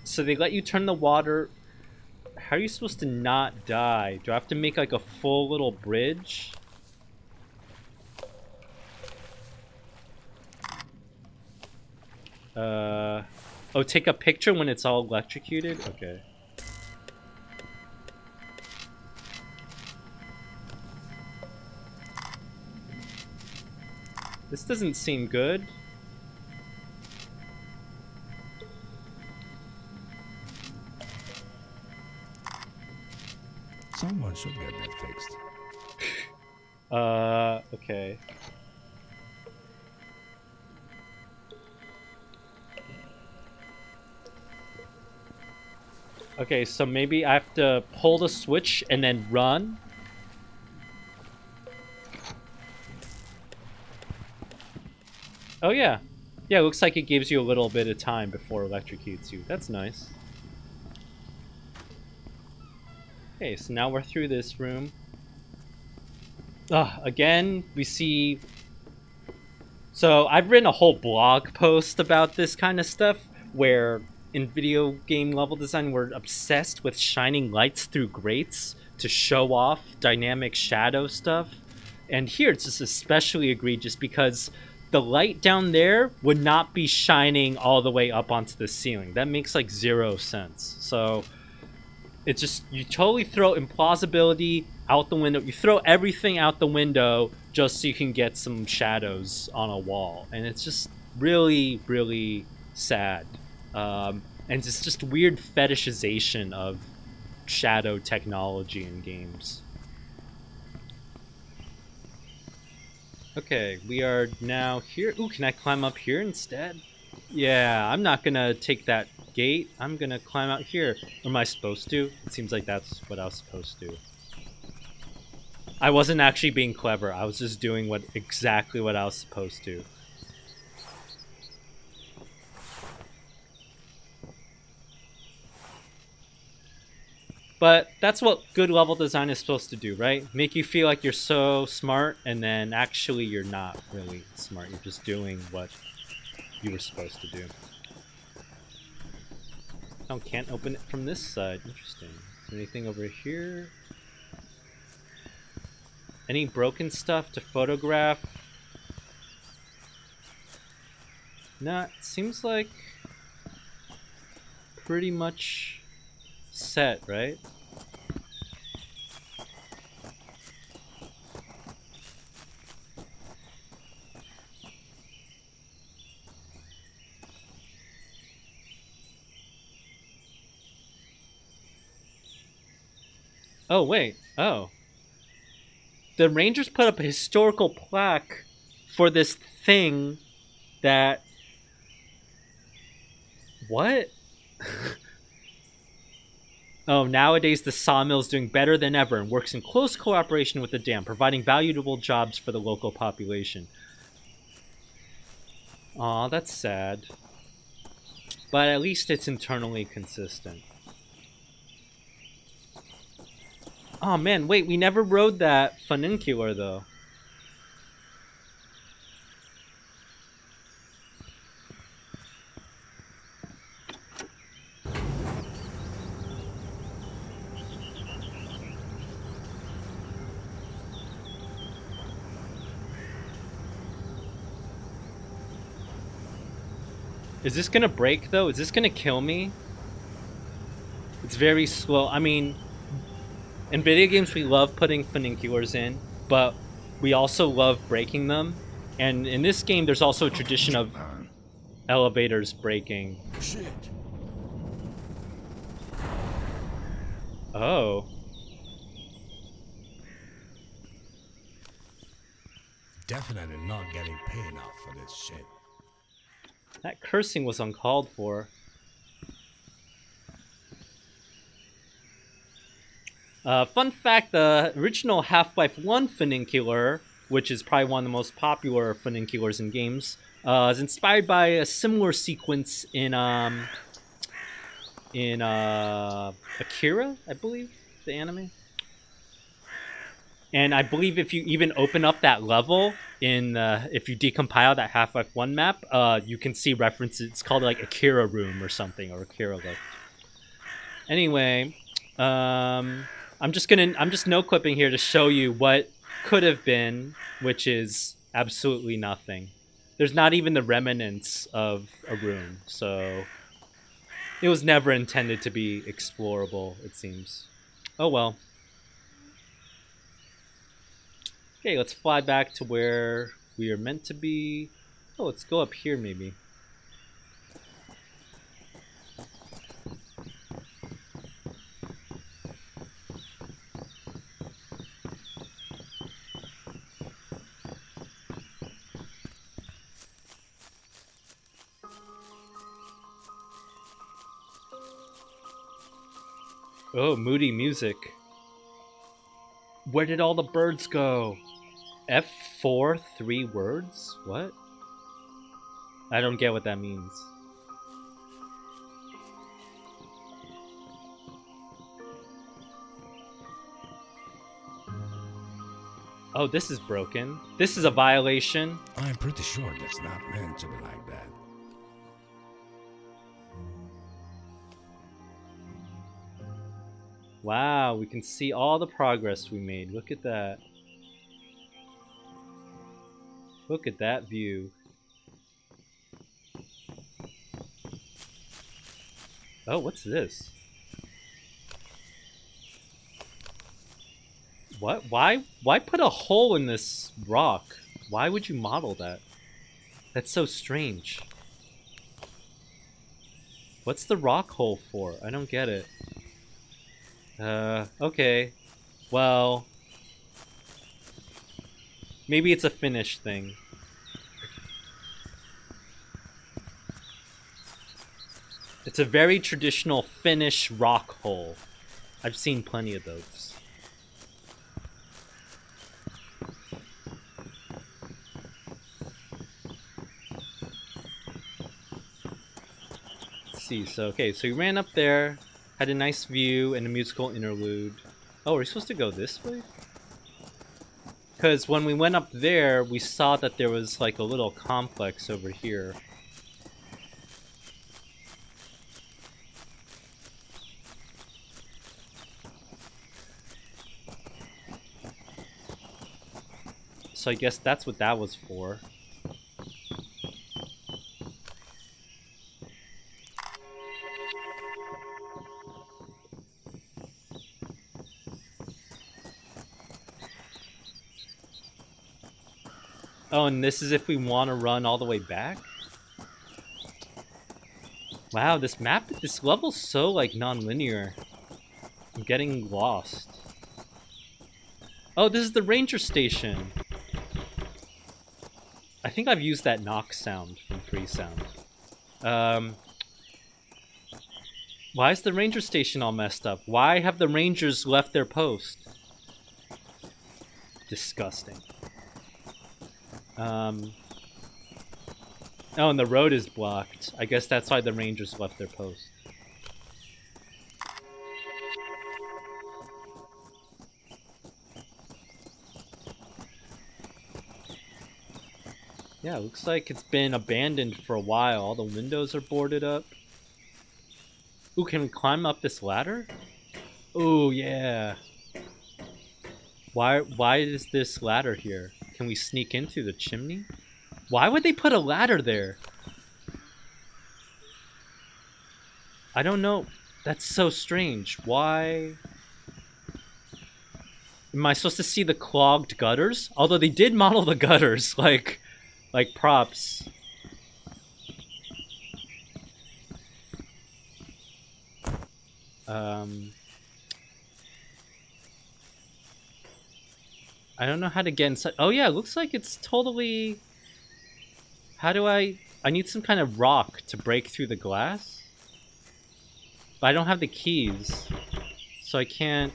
So they let you turn the water... How are you supposed to not die? Do I have to make like a full little bridge? Oh, take a picture when it's all electrocuted? Okay. This doesn't seem good. Someone should get that fixed. Okay. Okay, so maybe I have to pull the switch and then run. Oh yeah. Yeah, it looks like it gives you a little bit of time before it electrocutes you. That's nice. Okay, so now we're through this room. Again, we see... So I've written a whole blog post about this kind of stuff where in video game level design we're obsessed with shining lights through grates to show off dynamic shadow stuff. And here it's just especially egregious because the light down there would not be shining all the way up onto the ceiling. That makes like 0 sense. So it's just, you totally throw implausibility out the window. You throw everything out the window just so you can get some shadows on a wall. And it's just really, really sad. And it's just weird fetishization of shadow technology in games. Okay, we are now here. Ooh, can I climb up here instead? Yeah, I'm not gonna take that gate. I'm gonna climb out here. Or am I supposed to? It seems like that's what I was supposed to. I wasn't actually being clever. I was just doing exactly what I was supposed to. But that's what good level design is supposed to do, right? Make you feel like you're so smart, and then actually you're not really smart. You're just doing what you were supposed to do. Oh, can't open it from this side. Interesting. Is there anything over here? Any broken stuff to photograph? Nah, it seems like pretty much set, right? Oh, wait. Oh. The Rangers put up a historical plaque for this thing that... What? Oh, nowadays the sawmill is doing better than ever and works in close cooperation with the dam, providing valuable jobs for the local population. Aw, that's sad. But at least it's internally consistent. Oh man, wait, we never rode that Funicular though. Is this gonna break though? Is this gonna kill me? It's very slow. I mean, in video games we love putting funiculars in, but we also love breaking them. And in this game there's also a tradition of elevators breaking. Shit. Oh. Definitely not getting paid enough for this shit. That cursing was uncalled for. Fun fact, the original Half-Life 1 funicular, which is probably one of the most popular funiculars in games, is inspired by a similar sequence in Akira, I believe, the anime. And I believe if you even open up that level if you decompile that Half-Life 1 map, you can see references. It's called like Akira Room or something, or Akira Lift. Anyway, I'm just no clipping here to show you what could have been, which is absolutely nothing. There's not even the remnants of a room, so it was never intended to be explorable, it seems. Oh well. Okay, let's fly back to where we are meant to be. Oh, let's go up here maybe. Oh, moody music. Where did all the birds go? F4, 3 words? What? I don't get what that means. Oh, this is broken. This is a violation. I'm pretty sure that's not meant to be like that. Wow, we can see all the progress we made. Look at that. Look at that view. Oh, what's this? What? Why put a hole in this rock? Why would you model that? That's so strange. What's the rock hole for? I don't get it. Okay. Well, maybe it's a Finnish thing. It's a very traditional Finnish rock hole. I've seen plenty of those. Let's see, so okay, so we ran up there, had a nice view and a musical interlude. Oh, we're supposed to go this way? Because when we went up there, we saw that there was like a little complex over here. So I guess that's what that was for. Oh, and this is if we want to run all the way back? Wow, this map, this level's so, like, non-linear. I'm getting lost. Oh, this is the ranger station. I think I've used that knock sound from Free Sound. Why is the ranger station all messed up? Why have the rangers left their post? Disgusting. Oh, and the road is blocked. I guess that's why the rangers left their post. Yeah, looks like it's been abandoned for a while. All the windows are boarded up. Ooh, can we climb up this ladder? Oh, yeah. Why is this ladder here? Can we sneak in through the chimney? Why would they put a ladder there? I don't know. That's so strange. Why? Am I supposed to see the clogged gutters? Although they did model the gutters, like props. I don't know how to get inside. Oh yeah, it looks like it's totally... How do I need some kind of rock to break through the glass? But I don't have the keys, so I can't...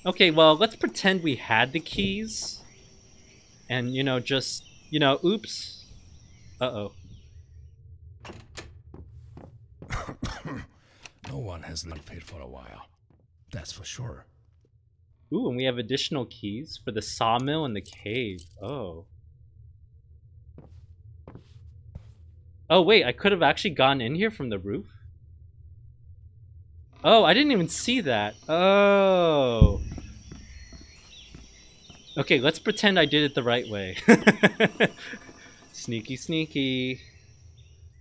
Okay, well, let's pretend we had the keys. And, you know, just, you know, oops. Uh-oh. No one has lived here for a while. That's for sure. Ooh, and we have additional keys for the sawmill and the cave. Oh. Oh, wait, I could have actually gone in here from the roof? Oh, I didn't even see that. Oh. Okay, let's pretend I did it the right way. Sneaky, sneaky.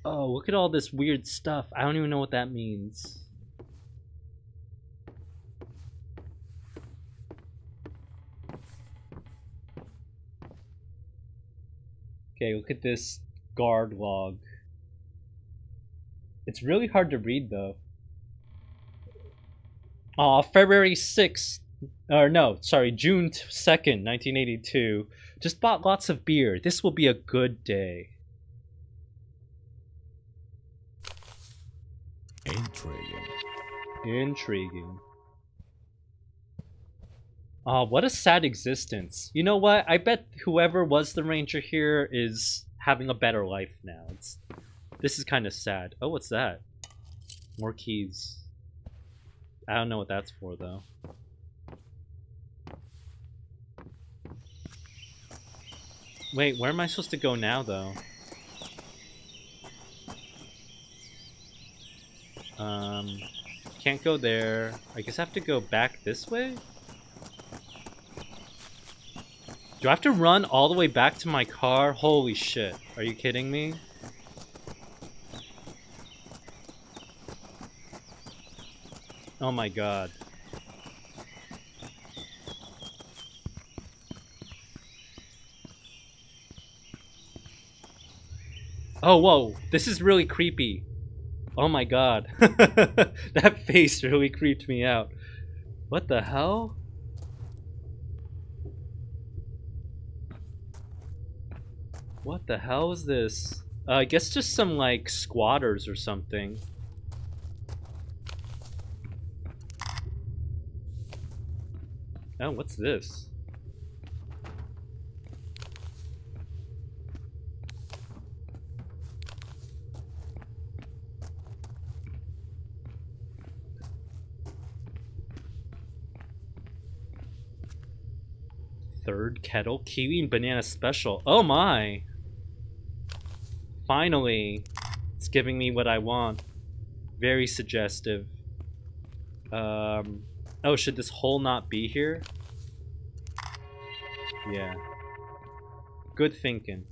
Oh, look at all this weird stuff. I don't even know what that means. Okay, look at this guard log. It's really hard to read, though. February 6th, or no, sorry, June 2nd, 1982. Just bought lots of beer. This will be a good day. Intriguing. Intriguing. Oh, what a sad existence. You know what? I bet whoever was the ranger here is having a better life now. This is kind of sad. Oh, what's that? More keys. I don't know what that's for, though. Wait, where am I supposed to go now, though? Can't go there. I guess I have to go back this way? Do I have to run all the way back to my car? Holy shit. Are you kidding me? Oh my god. Oh, whoa. This is really creepy. Oh my god. That face really creeped me out. What the hell? What the hell is this? I guess just some, like, squatters or something. Oh, what's this? Third kettle? Kiwi and banana special. Oh my! Finally! It's giving me what I want. Very suggestive. Oh, should this hole not be here? Yeah. Good thinking.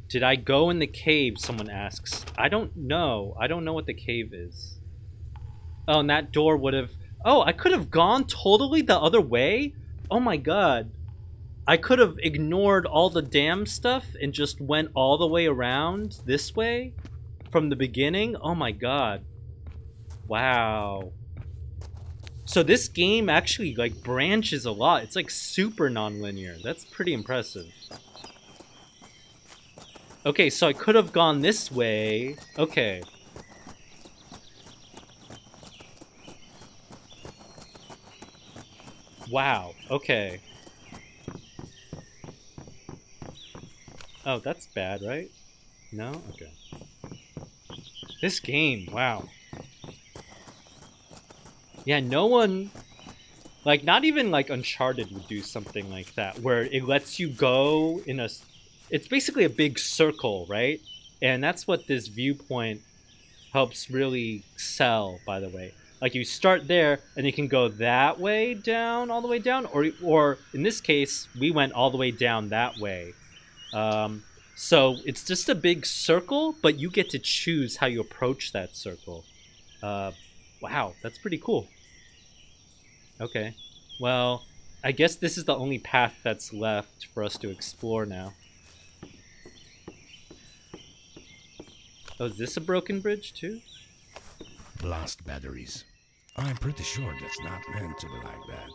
Did I go in the cave, someone asks. I don't know. I don't know what the cave is. Oh, and that door would have... Oh, I could have gone totally the other way? Oh my god. I could have ignored all the damn stuff and just went all the way around this way from the beginning? Oh my god. Wow. So this game actually, like, branches a lot. It's, like, super non-linear. That's pretty impressive. Okay, so I could have gone this way. Okay. Wow. Okay. Oh, that's bad, right? No? Okay. This game, wow. Yeah, no one... Like, not even, like, Uncharted would do something like that, where it lets you go in a... It's basically a big circle, right? And that's what this viewpoint helps really sell, by the way. Like, you start there, and you can go that way down, all the way down, or in this case, we went all the way down that way. So it's just a big circle, but you get to choose how you approach that circle. Wow, that's pretty cool. Okay. Well, I guess this is the only path that's left for us to explore now. Oh, is this a broken bridge too? Blast batteries. I'm pretty sure that's not meant to be like that.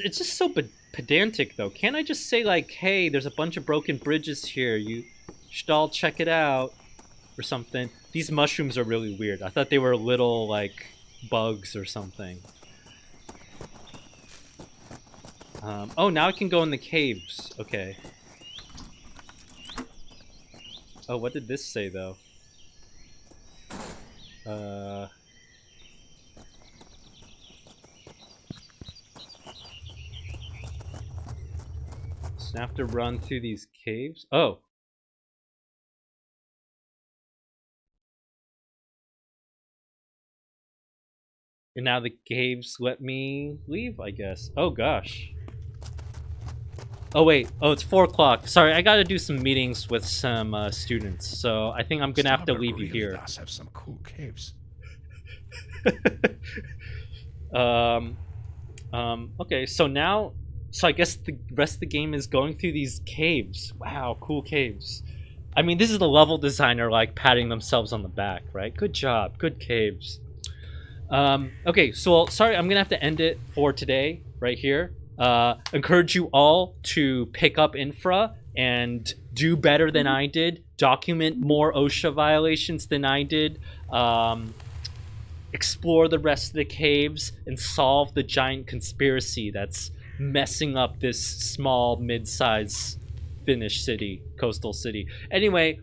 It's just so pedantic, though. Can't I just say, like, hey, there's a bunch of broken bridges here. You should all check it out or something. These mushrooms are really weird. I thought they were little, like, bugs or something. Oh, now I can go in the caves. Okay. Oh, what did this say, though? So I have to run through these caves? Oh. And now the caves let me leave, I guess. Oh, gosh. Oh, wait. Oh, it's 4 o'clock. Sorry, I gotta do some meetings with some students, so I think I'm gonna have to leave you really here. Does have some cool caves. Okay, so now... So I guess the rest of the game is going through these caves. Wow, cool caves. I mean, this is the level designer like patting themselves on the back, right? Good job, good caves. Okay, so sorry, I'm gonna have to end it for today right here. Encourage you all to pick up Infra and do better than I did. Document more OSHA violations than I did. Explore the rest of the caves and solve the giant conspiracy that's messing up this small, mid-sized Finnish city, coastal city. Anyway,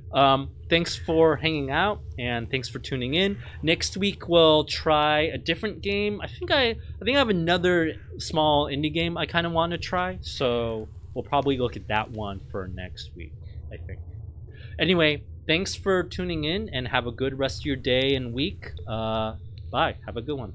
thanks for hanging out and thanks for tuning in. Next week we'll try a different game. I think I have another small indie game I kind of want to try, so we'll probably look at that one for next week, I think. Anyway, thanks for tuning in and have a good rest of your day and week. Bye. Have a good one.